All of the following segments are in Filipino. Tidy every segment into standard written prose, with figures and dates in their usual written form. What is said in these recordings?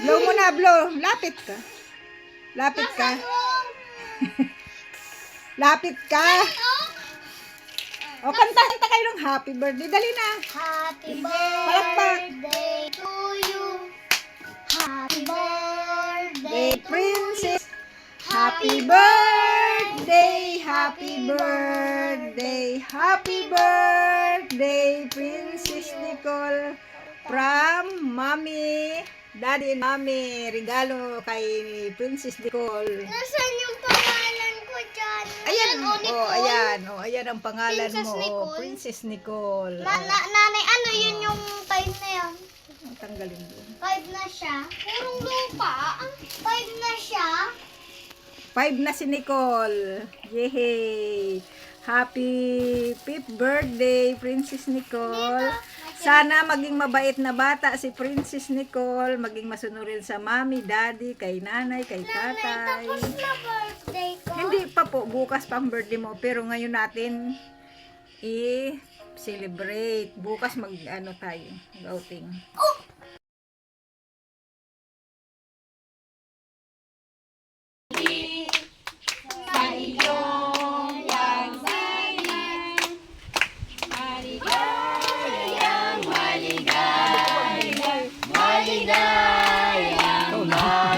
Blow mo na, blow. Lapit ka. Lapit ka. Lapit ka. O, kantahan ta kayo ng happy birthday. Dali na. Happy Palakpak. birthday to you. Happy birthday, Princess. Happy birthday, happy birthday, happy birthday, Princess Nicole. From Mommy, Daddy and Mommy, regalo kay Princess Nicole. Nasaan yung pangalan ko dyan? Ayan, Nicole. ayan, ayan ang pangalan Princess mo, Nicole. Princess Nicole. Nanay, ano yun yung 5 na yan? Tanggalin mo. 5 na siya. Purong lupa. 5 na siya. 5 na si Nicole. Yay! Happy 5th birthday, Princess Nicole. Sana maging mabait na bata si Princess Nicole. Maging masunurin sa mami, daddy, kay nanay, kay tatay. Tapos na birthday ko. Hindi pa po, bukas pa ang birthday mo. Pero ngayon natin i-celebrate. Bukas mag-ano tayo, outing.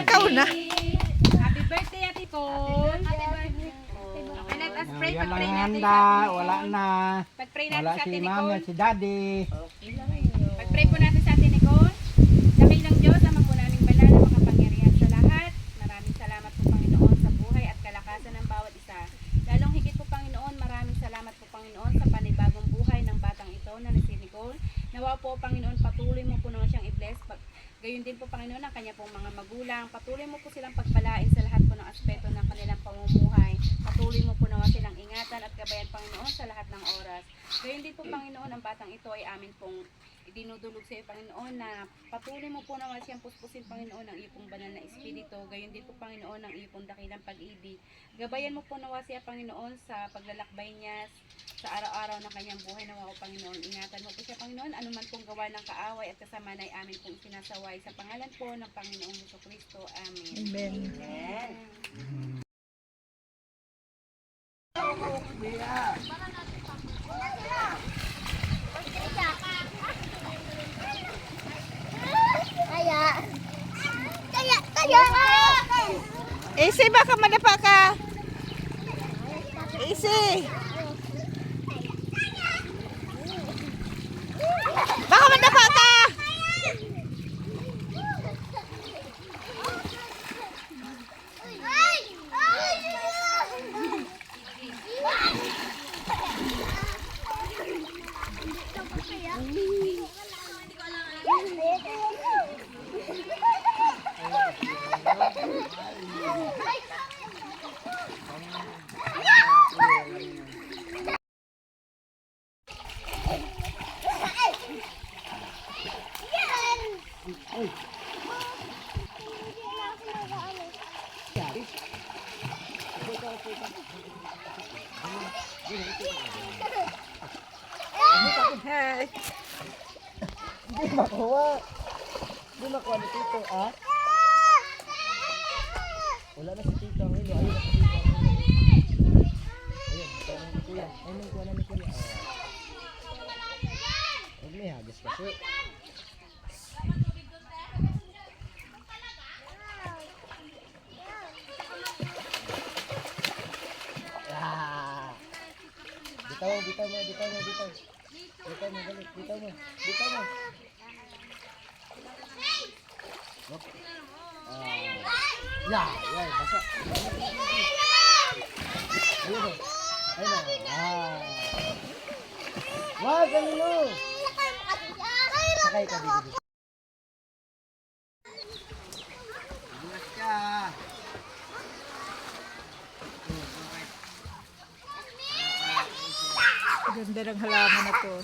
Ikaw na. Happy birthday, Ate Cole. Happy birthday. Okay, let us pray. Yan lang Pag-pray natin. handa, wala na. Pag-pray natin Wala sa si Ate mami Nicole. at si daddy. Pag-pray po natin sa Ate Nicole. Damay ng Diyos, Ama po naming banal na makapangyarihan sa lahat. Maraming salamat po, Panginoon, sa buhay at kalakasan ng bawat isa. Lalong higit po, Panginoon, maraming salamat po, Panginoon, sa panibagong buhay ng batang ito na si Nicole. Nawa po, Panginoon, patuloy mo po naman siyang i-bless. Gayon din po, Panginoon, ang kanya pong mga magulang. Patuloy mo po silang pagpalain sa lahat po ng aspeto ng kanilang pamumuhay. Patuloy mo po naman silang ingatan at gabayan, Panginoon, sa lahat ng oras. Gayon din po, Panginoon, ang batang ito ay amin pong idinudulog sa iyo, Panginoon, na patuloy mo po naman siyang puspusin, Panginoon, ang iyong banal na espiritu. Gayon din po, Panginoon, ang iyong dakilang pag-ibig. Gabayan mo po nawa siya, Panginoon, sa paglalakbay niya sa araw-araw ng kanyang buhay. Nawa ko, Panginoon, ingatan mo po siya, Panginoon, anuman pong gawa ng kaaway at kasama na amin pong sinasaway sa pangalan po ng Panginoong Jesucristo. Amen. Amen. Easy, baka madapa ka. Easy. Baka madapa ka. Hi. Hindi makuha. Hindi makuha ni Tito, ah? Wala na si Tito. Ayun, ayun na si Tito. Ayun, ito na ni Kuya. Ayun, kuha na ni Kuya. Huwag may hagas kasi. Bitaw mo, bitaw mo, bitaw mo, bitaw. Bitaw mo, balik, bitaw mo, bitaw mo. Ya, basa. Ayun o. Ayun o. Wag, kanino. Sakay ka dito. Ingat ka. Ganda ng halaman na to.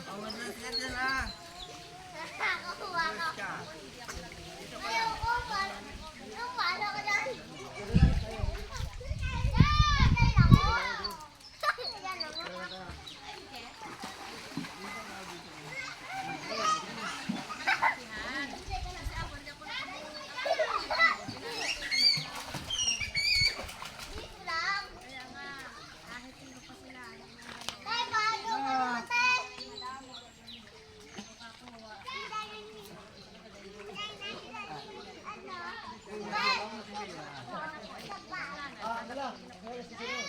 Wala. Wala si Sino.